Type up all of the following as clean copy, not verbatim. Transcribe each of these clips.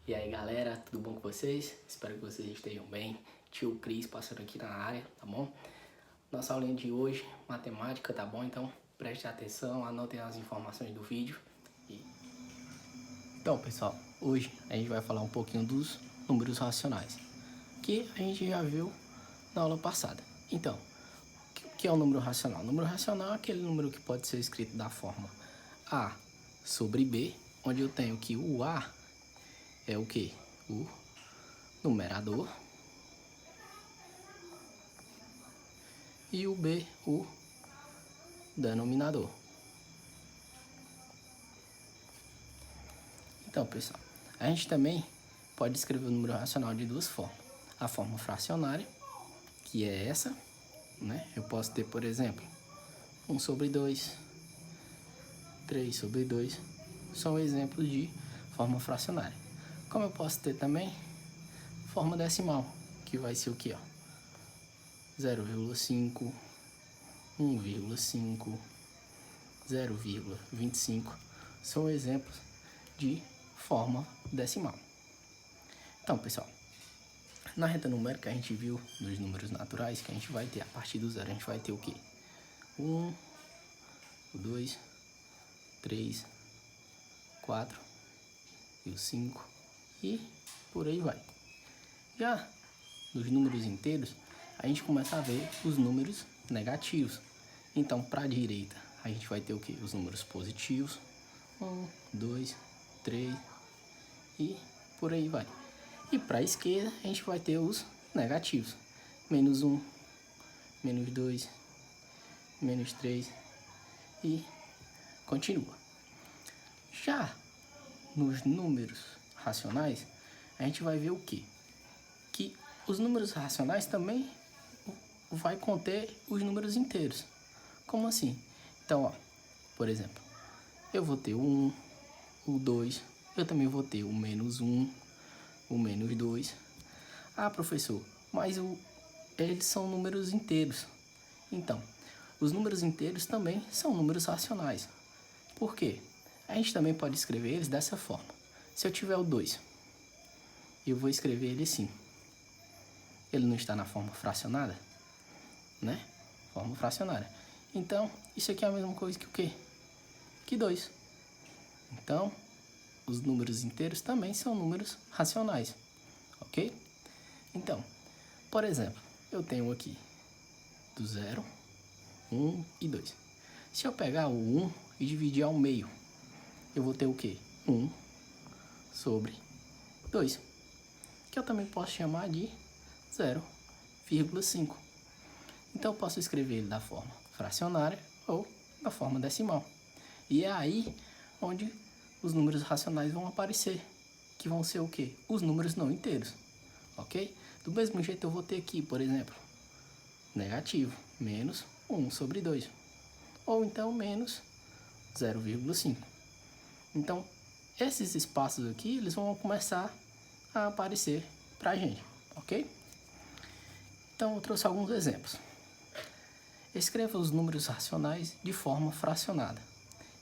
E aí galera, tudo bom com vocês? Espero que vocês estejam bem. Tio Cris passando aqui na área, tá bom? Nossa aulinha de hoje, matemática, tá bom? Então preste atenção, anotem as informações do vídeo. Então pessoal, hoje a gente vai falar um pouquinho dos números racionais, que a gente já viu na aula passada. Então, o que é o número racional? O número racional é aquele número que pode ser escrito da forma A sobre B, onde eu tenho que o A é o que? O numerador e o B, o denominador. Então, pessoal, a gente também pode escrever o número racional de duas formas. A forma fracionária, que é essa, né? Eu posso ter, por exemplo, 1 sobre 2, 3 sobre 2, são exemplos de forma fracionária. Como eu posso ter também forma decimal, que vai ser o que, ó? 0,5, 1,5, 0,25, são exemplos de forma decimal. Então, pessoal, na reta numérica a gente viu nos números naturais que a gente vai ter, a partir do zero, a gente vai ter o quê? 1, 2, 3, 4 e o 5 e por aí vai. Já nos números inteiros, a gente começa a ver os números negativos. Então, para a direita, a gente vai ter o quê? Os números positivos. 1, 2, 3 e por aí vai. E para a esquerda, a gente vai ter os negativos. Menos 1, menos 2, menos 3 e continua. Já nos números racionais, a gente vai ver o quê? Que os números racionais também vai conter os números inteiros. Como assim? Então, ó, por exemplo, eu vou ter o 1, o 2, eu também vou ter o menos 1, o menos 2. Ah, professor, mas eles são números inteiros. Então, os números inteiros também são números racionais. Por quê? A gente também pode escrever eles dessa forma. Se eu tiver o 2, eu vou escrever ele assim. Ele não está na forma fracionada, né? Forma fracionária. Então, isso aqui é a mesma coisa que o quê? Que 2. Então, os números inteiros também são números racionais, ok? Então, por exemplo, eu tenho aqui do 0, 1 e 2. Se eu pegar o 1 e dividir ao meio, eu vou ter o quê? 1 sobre 2, que eu também posso chamar de 0,5. Então, eu posso escrever ele da forma fracionária ou da forma decimal. E é aí onde os números racionais vão aparecer, que vão ser o quê? Os números não inteiros, ok? Do mesmo jeito eu vou ter aqui, por exemplo, negativo, menos 1 sobre 2, ou então menos 0,5. Então, esses espaços aqui, eles vão começar a aparecer pra gente, ok? Então, eu trouxe alguns exemplos. Escreva os números racionais de forma fracionada.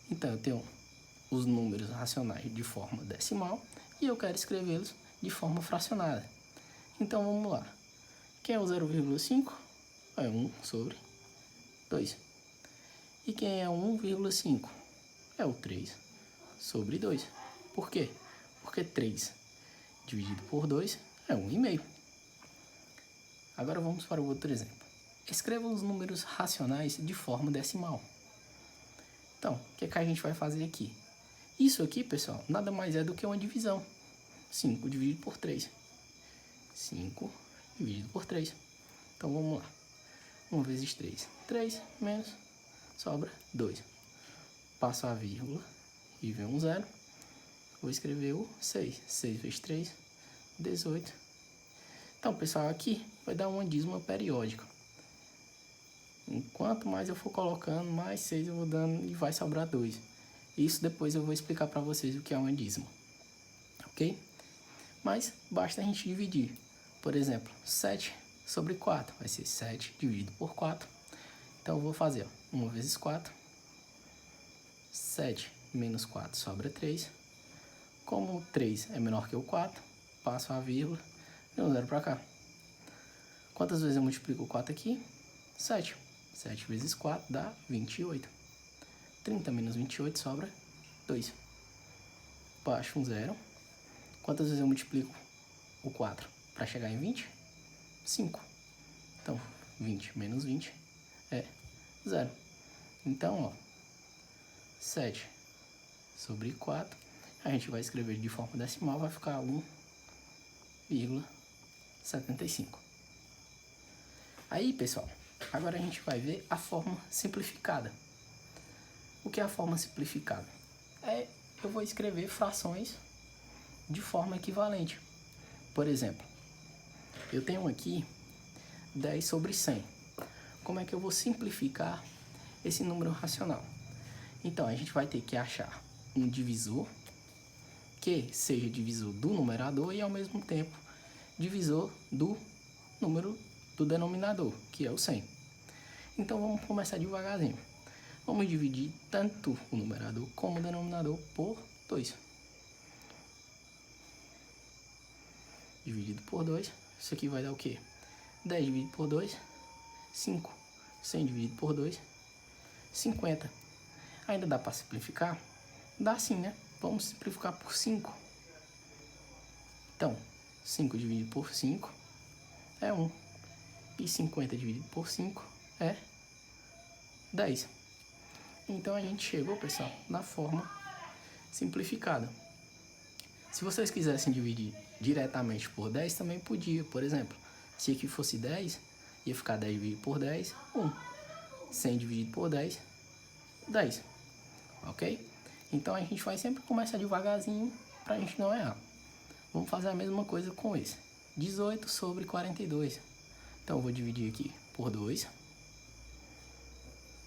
Então, eu tenho os números racionais de forma decimal e eu quero escrevê-los de forma fracionada. Então, vamos lá. Quem é o 0,5? É 1 sobre 2. E quem é o 1,5? É o 3 sobre 2. Por quê? Porque 3 dividido por 2 é 1,5. Agora vamos para o outro exemplo. Escreva os números racionais de forma decimal. Então, o que a gente vai fazer aqui? Isso aqui, pessoal, nada mais é do que uma divisão. 5 dividido por 3. 5 dividido por 3. Então, vamos lá. 1 vezes 3. 3 menos, sobra 2. Passo a vírgula e vem um 0. Vou escrever o 6. 6 vezes 3, 18. Então, pessoal, aqui vai dar uma dízima periódica. Quanto mais eu for colocando, mais 6 eu vou dando e vai sobrar 2. Isso depois eu vou explicar para vocês o que é uma dízima, ok? Mas basta a gente dividir. Por exemplo, 7 sobre 4 vai ser 7 dividido por 4. Então eu vou fazer 1 vezes 4. 7 menos 4 sobra 3. Como 3 é menor que o 4, passo a vírgula, deu 0 para cá. Quantas vezes eu multiplico o 4 aqui? 7. 7 vezes 4 dá 28. 30 menos 28 sobra 2. Baixo um 0. Quantas vezes eu multiplico o 4 para chegar em 20? 5. Então, 20 menos 20 é 0. Então, ó, 7 sobre 4, a gente vai escrever de forma decimal, vai ficar 1,75. Aí, pessoal, agora a gente vai ver a forma simplificada. O que é a forma simplificada? Eu vou escrever frações de forma equivalente. Por exemplo, eu tenho aqui 10 sobre 100. Como é que eu vou simplificar esse número racional? Então, a gente vai ter que achar um divisor que seja divisor do numerador e, ao mesmo tempo, divisor do número do denominador, que é o 100. Então, vamos começar devagarzinho. Vamos dividir tanto o numerador como o denominador por 2. Dividido por 2, isso aqui vai dar o quê? 10 dividido por 2, 5. 100 dividido por 2, 50. Ainda dá para simplificar? Dá sim, né? Vamos simplificar por 5. Então, 5 dividido por 5 é 1. E 50 dividido por 5 é 10. Então, a gente chegou, pessoal, na forma simplificada. Se vocês quisessem dividir diretamente por 10, também podia. Por exemplo, se aqui fosse 10, ia ficar 10 dividido por 10, 1. 100 dividido por 10, 10. Ok? Então, a gente vai sempre começar devagarzinho para a gente não errar. Vamos fazer a mesma coisa com esse. 18 sobre 42. Então, eu vou dividir aqui por 2.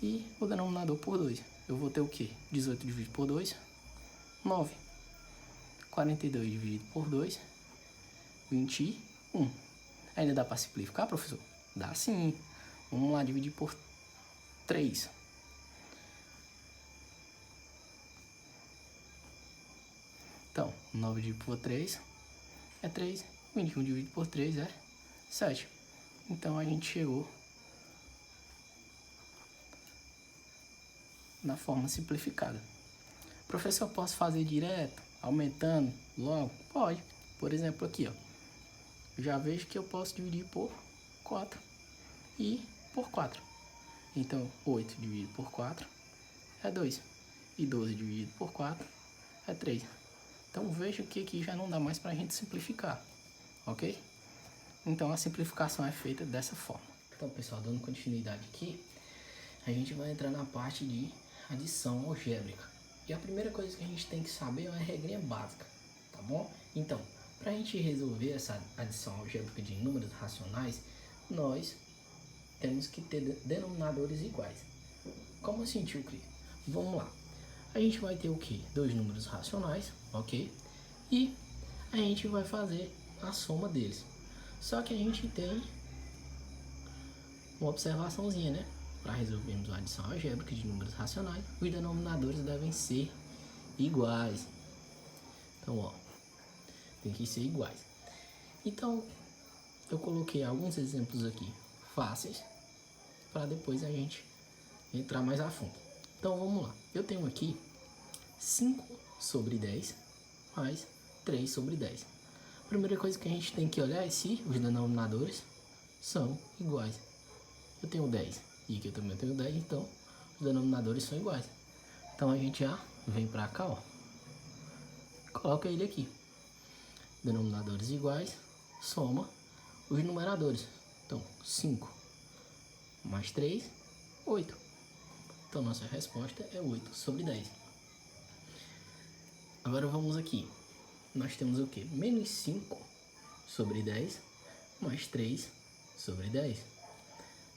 E o denominador por 2. Eu vou ter o quê? 18 dividido por 2, 9. 42 dividido por 2, 21. Ainda dá para simplificar, professor? Dá sim. Vamos lá, dividir por 3. Então, 9 dividido por 3 é 3. 21 dividido por 3 é 7. Então, a gente chegou na forma simplificada. Professor, eu posso fazer direto, aumentando logo? Pode. Por exemplo, aqui, ó. Já vejo que eu posso dividir por 4 e por 4. Então, 8 dividido por 4 é 2. E 12 dividido por 4 é 3. Então, veja que aqui já não dá mais para a gente simplificar, ok? Então, a simplificação é feita dessa forma. Então, pessoal, dando continuidade aqui, a gente vai entrar na parte de adição algébrica. E a primeira coisa que a gente tem que saber é uma regrinha básica, tá bom? Então, para a gente resolver essa adição algébrica de números racionais, nós temos que ter denominadores iguais. Como assim, tio Cris? Vamos lá. A gente vai ter o quê? Dois números racionais, ok? E a gente vai fazer a soma deles. Só que a gente tem uma observaçãozinha, né? Para resolvermos a adição algébrica de números racionais, os denominadores devem ser iguais. Então, ó, tem que ser iguais. Então, eu coloquei alguns exemplos aqui fáceis para depois a gente entrar mais a fundo. Então, vamos lá. Eu tenho aqui 5 sobre 10 mais 3 sobre 10. A primeira coisa que a gente tem que olhar é se os denominadores são iguais. Eu tenho 10 e aqui eu também tenho 10, então os denominadores são iguais. Então a gente já vem para cá, ó, coloca ele aqui. Denominadores iguais, soma os numeradores. Então 5 mais 3, 8. Então nossa resposta é 8 sobre 10. Agora vamos aqui. Nós temos o que? Menos 5 sobre 10 mais 3 sobre 10.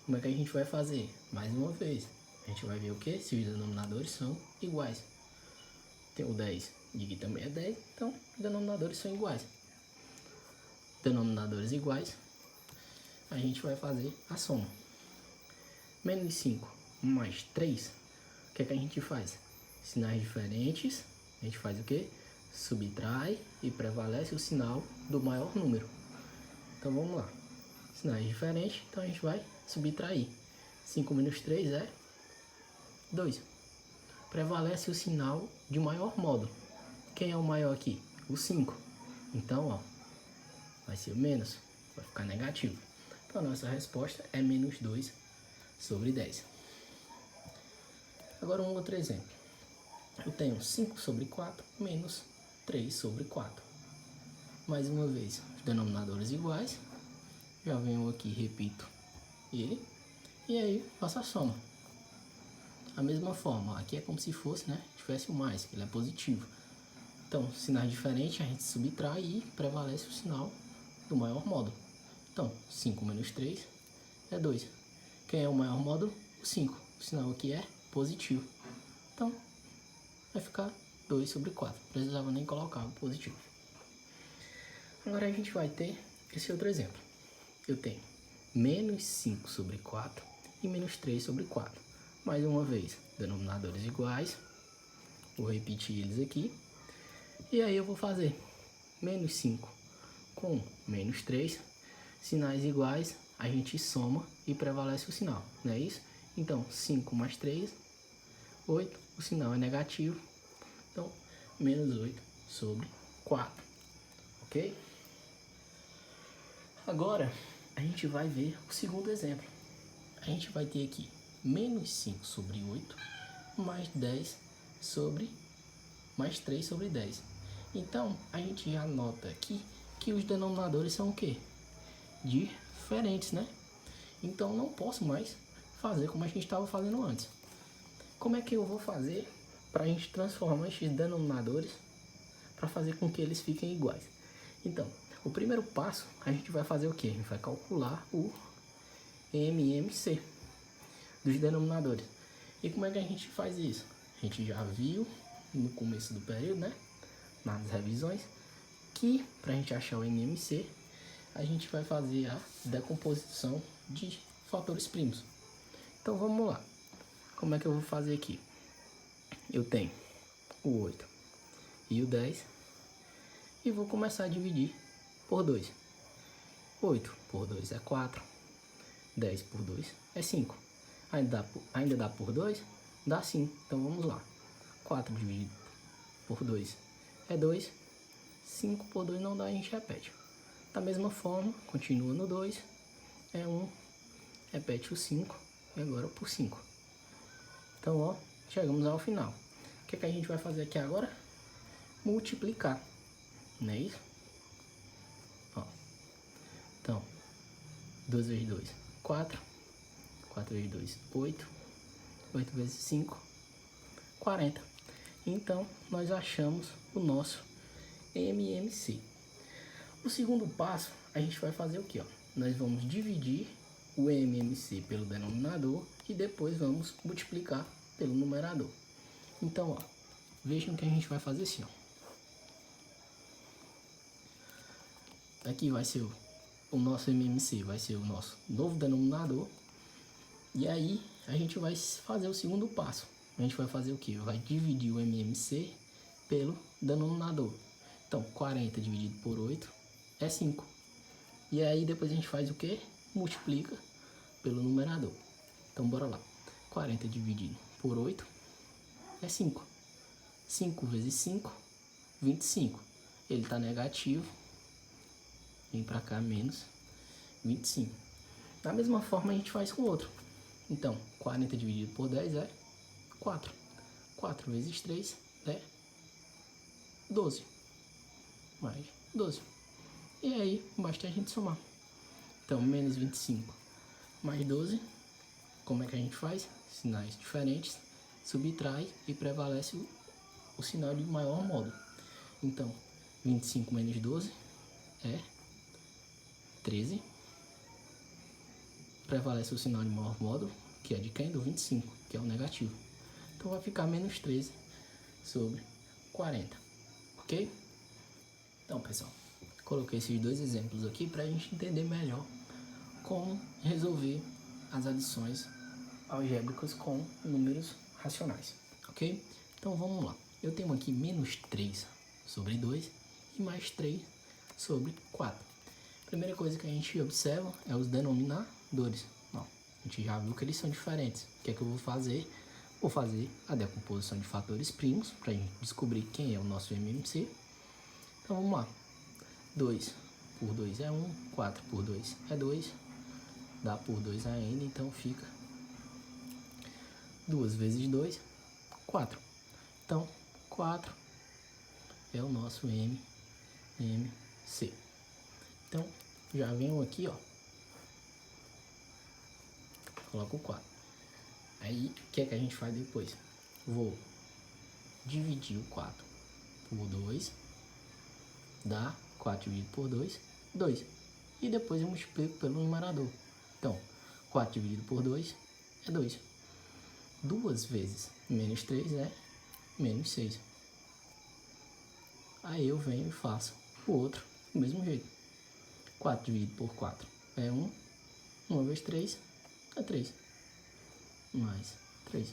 Como é que a gente vai fazer? Mais uma vez, a gente vai ver o que? Se os denominadores são iguais. Tem o 10 e aqui também é 10, então os denominadores são iguais. Denominadores iguais, a gente vai fazer a soma. Menos 5 mais 3, o que é que a gente faz? Sinais diferentes, a gente faz o que? subtrai e prevalece o sinal do maior número. Então vamos lá. Sinais diferentes, então a gente vai subtrair. 5 menos 3 é 2. Prevalece o sinal de maior modo. Quem é o maior aqui? O 5. Então, ó, vai ser o menos, vai ficar negativo. Então a nossa resposta é menos 2 sobre 10. Agora um outro exemplo. Eu tenho 5 sobre 4 menos 3 sobre 4. Mais uma vez, os denominadores iguais. Já venho aqui, repito ele. E aí, faço a soma. A mesma forma, aqui é como se fosse, né, tivesse o mais, ele é positivo. Então, sinais diferentes, a gente subtrai e prevalece o sinal do maior módulo. Então, 5 menos 3 é 2. Quem é o maior módulo? O 5. O sinal aqui é positivo. Então, vai ficar 2 sobre 4. Não precisava nem colocar o positivo. Agora a gente vai ter esse outro exemplo. Eu tenho menos 5 sobre 4 e menos 3 sobre 4. Mais uma vez, denominadores iguais. Vou repetir eles aqui. E aí eu vou fazer menos 5 com menos 3. Sinais iguais, a gente soma e prevalece o sinal, não é isso? Então, 5 mais 3, 8. O sinal é negativo. Então, menos 8 sobre 4. Ok? Agora, a gente vai ver o segundo exemplo. A gente vai ter aqui menos 5 sobre 8, mais 10 sobre, mais 3 sobre 10. Então, a gente já nota aqui que os denominadores são o quê? Diferentes, né? Então, não posso mais fazer como a gente estava fazendo antes. Como é que eu vou fazer para a gente transformar esses denominadores para fazer com que eles fiquem iguais? Então, o primeiro passo, a gente vai fazer o quê? A gente vai calcular o MMC dos denominadores. E como é que a gente faz isso? A gente já viu no começo do período, né? Nas revisões, que para a gente achar o MMC, a gente vai fazer a decomposição de fatores primos. Então vamos lá. Como é que eu vou fazer aqui? Eu tenho o 8 e o 10 e vou começar a dividir por 2. 8 por 2 é 4. 10 por 2 é 5. Ainda dá por 2? Dá sim. Então vamos lá. 4 dividido por 2 é 2. 5 por 2 não dá, a gente repete. Da mesma forma, continua no 2. É 1. Repete o 5. E agora por 5. Então, ó, chegamos ao final. O que é que a gente vai fazer aqui agora? Multiplicar. Não é isso? Ó. Então, 2 vezes 2, 4. 4 vezes 2, 8. 8 vezes 5, 40. Então, nós achamos o nosso MMC. O segundo passo, a gente vai fazer o que? Nós vamos dividir o MMC pelo denominador e depois vamos multiplicar pelo numerador. Então, ó, vejam que a gente vai fazer assim, ó. Aqui vai ser o nosso MMC, vai ser o nosso novo denominador. E aí, a gente vai fazer o segundo passo. A gente vai fazer o que? Vai dividir o MMC pelo denominador. Então, 40 dividido por 8 é 5. E aí, depois a gente faz o que? Multiplica pelo numerador. Então, bora lá. 40 dividido por 8 é 5. 5 vezes 5, 25. Ele está negativo. Vem para cá, menos 25. Da mesma forma, a gente faz com o outro. Então, 40 dividido por 10 é 4. 4 vezes 3 é 12. Mais 12. E aí, basta a gente somar. Então, menos 25 mais 12. Como é que a gente faz? Sinais diferentes. Subtrai e prevalece o sinal de maior módulo. Então, 25 menos 12 é 13. Prevalece o sinal de maior módulo, que é de quem? Do 25, que é o negativo. Então vai ficar menos 13 sobre 40, ok? Então, pessoal, coloquei esses dois exemplos aqui para a gente entender melhor como resolver as adições algébricas com números racionais, ok? Então vamos lá. Eu tenho aqui menos 3 sobre 2 e mais 3 sobre 4. Primeira coisa que a gente observa é os denominadores. Não, a gente já viu que eles são diferentes. O que é que eu vou fazer? Vou fazer a decomposição de fatores primos para a gente descobrir quem é o nosso MMC. Então vamos lá. 2 por 2 é 1, 4 por 2 é 2, dá por 2 ainda, então fica 2 vezes 2, 4. Então 4 é o nosso MMC. Então já venho aqui, ó, coloco o 4. Aí o que é que a gente faz depois? Vou dividir o 4 por 2, dá 4 dividido por 2, 2. E depois eu multiplico pelo numerador. Então, 4 dividido por 2 é 2. 2 vezes menos 3 é menos 6. Aí eu venho e faço o outro do mesmo jeito. 4 dividido por 4 é 1. 1 vezes 3 é 3. Mais 3.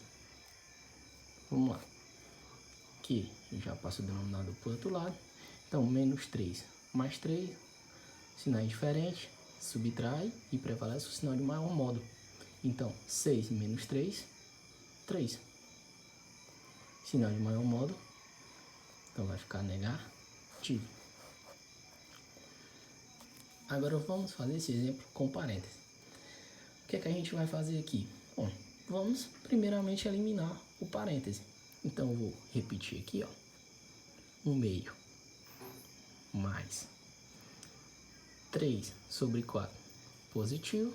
Vamos lá. Aqui eu já passo o denominador para o outro lado. Então, menos 3 mais 3, sinais diferentes, subtrai e prevalece o sinal de maior modo. Então, 6 menos 3, 3. Sinal de maior modo, então vai ficar negativo. Agora vamos fazer esse exemplo com parênteses. O que é que a gente vai fazer aqui? Bom, vamos primeiramente eliminar o parêntese. Então eu vou repetir aqui, ó, 1/2 mais 3 sobre 4 positivo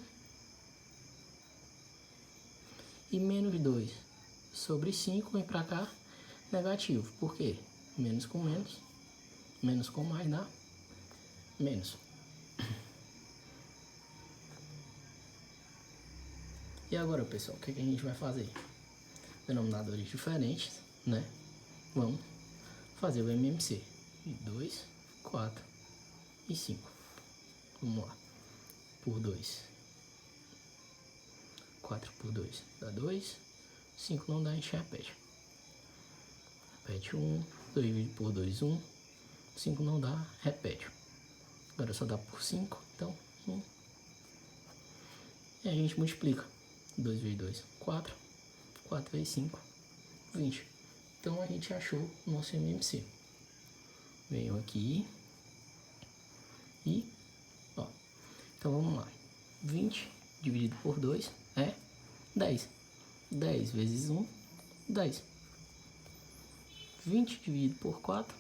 e menos 2 sobre 5 vem para cá negativo. Por quê? Menos com mais dá menos. E agora, pessoal, o que a gente vai fazer? Denominadores diferentes, né? Vamos fazer o MMC. 2, 4 e 5. Vamos lá. Por 2. 4 por 2 dá 2. 5 não dá, a gente repete. Repete 1. 2 dividido por 2, 1. 5 não dá, repete. Agora só dá por 5, então 1. E a gente multiplica. 2 vezes 2, 4. 4 vezes 5, 20. Então a gente achou o nosso MMC. Venho aqui e, ó, então vamos lá. 20 dividido por 2 é 10. 10 vezes 1, 10. 20 dividido por 4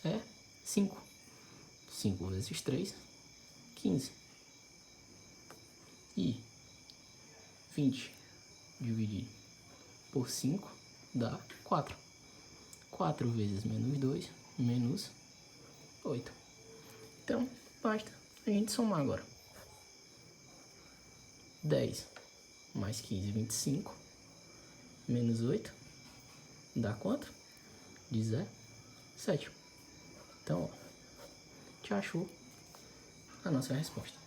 é 5. 5 vezes 3, 15. E 20 dividido por 5 dá 4. 4 vezes menos 2, menos 8. Então, basta a gente somar agora. 10 mais 15, 25. Menos 8 dá quanto? 17. Então, ó, a gente achou a nossa resposta.